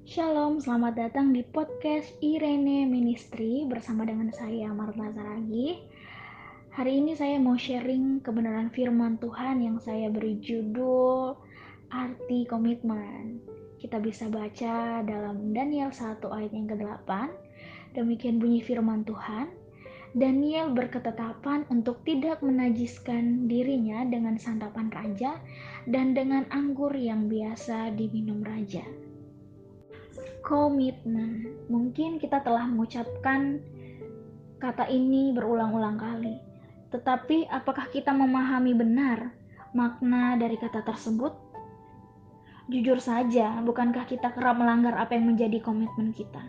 Shalom, selamat datang di podcast Irene Ministry bersama dengan saya Marta Saragi. Hari ini saya mau sharing kebenaran firman Tuhan yang saya beri judul Arti Komitmen. Kita bisa baca dalam Daniel 1 ayat yang ke-8. Demikian bunyi firman Tuhan. Daniel berketetapan untuk tidak menajiskan dirinya dengan santapan raja dan dengan anggur yang biasa diminum raja. Komitmen. Mungkin kita telah mengucapkan kata ini berulang-ulang kali. Tetapi apakah kita memahami benar makna dari kata tersebut? Jujur saja, bukankah kita kerap melanggar apa yang menjadi komitmen kita?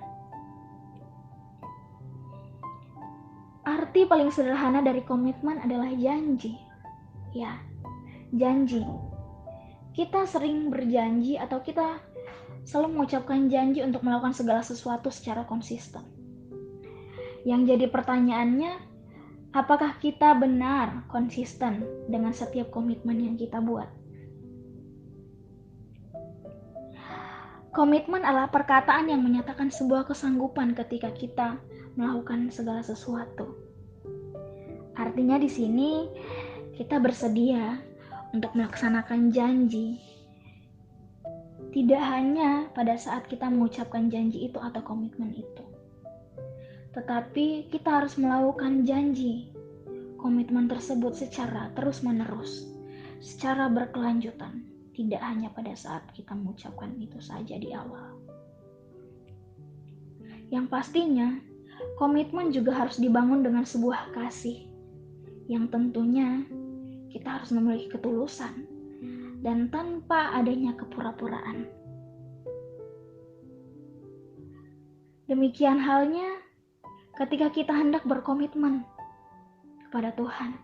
Arti paling sederhana dari komitmen adalah janji. Ya, janji. Kita sering berjanji atau kita selalu mengucapkan janji untuk melakukan segala sesuatu secara konsisten. Yang jadi pertanyaannya, apakah kita benar konsisten dengan setiap komitmen yang kita buat? Komitmen adalah perkataan yang menyatakan sebuah kesanggupan ketika kita melakukan segala sesuatu. Artinya di sini kita bersedia untuk melaksanakan janji. Tidak hanya pada saat kita mengucapkan janji itu atau komitmen itu, tetapi kita harus melakukan janji komitmen tersebut secara terus-menerus, secara berkelanjutan, tidak hanya pada saat kita mengucapkan itu saja di awal. Yang pastinya, komitmen juga harus dibangun dengan sebuah kasih, yang tentunya kita harus memiliki ketulusan dan tanpa adanya kepura-puraan. Demikian halnya ketika kita hendak berkomitmen kepada Tuhan.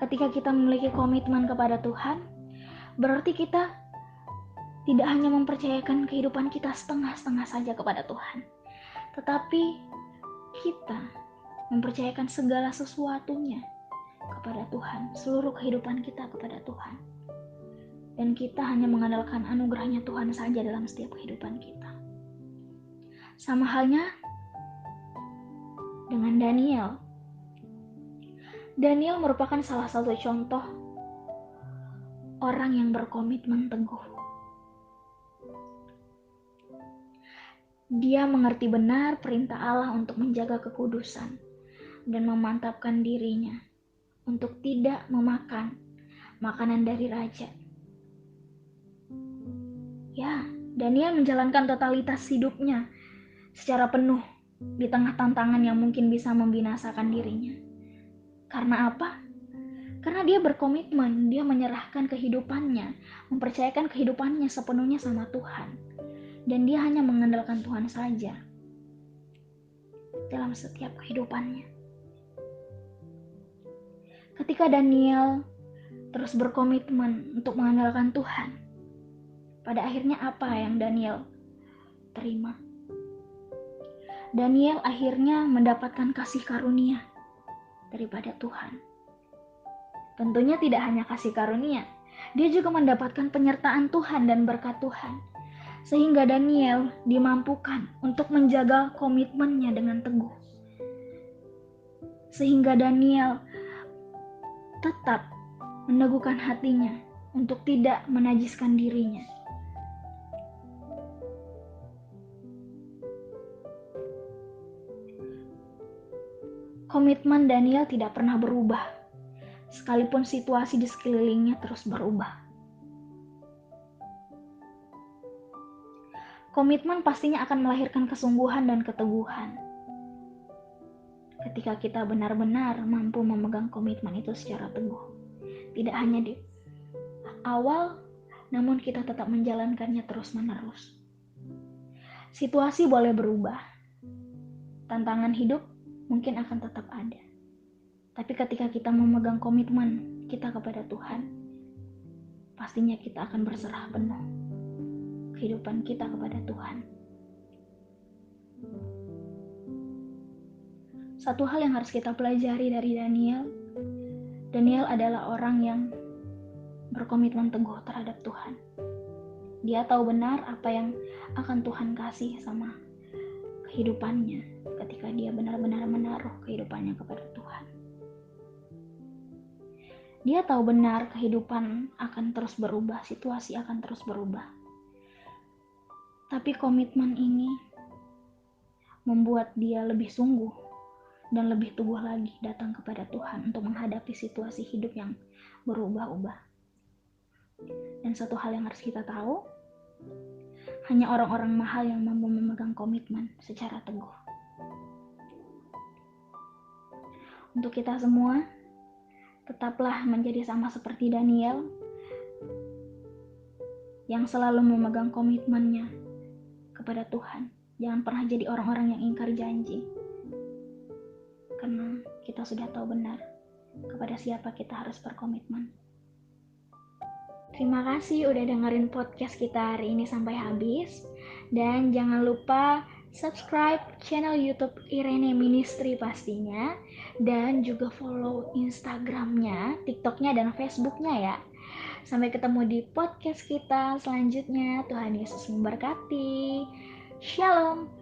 Ketika kita memiliki komitmen kepada Tuhan, berarti kita tidak hanya mempercayakan kehidupan kita setengah-setengah saja kepada Tuhan, tetapi kita mempercayakan segala sesuatunya kepada Tuhan, seluruh kehidupan kita kepada Tuhan. Dan kita hanya mengandalkan anugerahnya Tuhan saja dalam setiap kehidupan kita. Sama halnya dengan Daniel. Daniel merupakan salah satu contoh orang yang berkomitmen teguh. Dia mengerti benar perintah Allah untuk menjaga kekudusan dan memantapkan dirinya untuk tidak memakan makanan dari raja. Ya, Daniel menjalankan totalitas hidupnya secara penuh di tengah tantangan yang mungkin bisa membinasakan dirinya. Karena apa? Karena dia berkomitmen, dia menyerahkan kehidupannya, mempercayakan kehidupannya sepenuhnya sama Tuhan. Dan dia hanya mengandalkan Tuhan saja dalam setiap kehidupannya. Ketika Daniel terus berkomitmen untuk mengandalkan Tuhan, pada akhirnya apa yang Daniel terima? Daniel akhirnya mendapatkan kasih karunia daripada Tuhan. Tentunya tidak hanya kasih karunia, dia juga mendapatkan penyertaan Tuhan dan berkat Tuhan. Sehingga Daniel dimampukan untuk menjaga komitmennya dengan teguh. Sehingga Daniel tetap meneguhkan hatinya untuk tidak menajiskan dirinya. Komitmen Daniel tidak pernah berubah, sekalipun situasi di sekelilingnya terus berubah. Komitmen pastinya akan melahirkan kesungguhan dan keteguhan. Ketika kita benar-benar mampu memegang komitmen itu secara teguh. Tidak hanya di awal, namun kita tetap menjalankannya terus-menerus. Situasi boleh berubah. Tantangan hidup mungkin akan tetap ada. Tapi ketika kita memegang komitmen kita kepada Tuhan, pastinya kita akan berserah penuh kehidupan kita kepada Tuhan. Satu hal yang harus kita pelajari dari Daniel adalah orang yang berkomitmen teguh terhadap Tuhan. Dia tahu benar apa yang akan Tuhan kasih sama kehidupannya ketika dia benar-benar menaruh kehidupannya kepada Tuhan. Dia tahu benar kehidupan akan terus berubah, situasi akan terus berubah. Tapi komitmen ini membuat dia lebih sungguh dan lebih teguh lagi datang kepada Tuhan untuk menghadapi situasi hidup yang berubah-ubah. Dan satu hal yang harus kita tahu, hanya orang-orang mahal yang mampu memegang komitmen secara teguh. Untuk kita semua, tetaplah menjadi sama seperti Daniel yang selalu memegang komitmennya kepada Tuhan. Jangan pernah jadi orang-orang yang ingkar janji, karena kita sudah tahu benar kepada siapa kita harus berkomitmen. Terima kasih udah dengerin podcast kita hari ini sampai habis. Dan jangan lupa subscribe channel YouTube Irene Ministry pastinya. Dan juga follow Instagramnya, TikToknya, dan Facebooknya ya. Sampai ketemu di podcast kita selanjutnya. Tuhan Yesus memberkati. Shalom.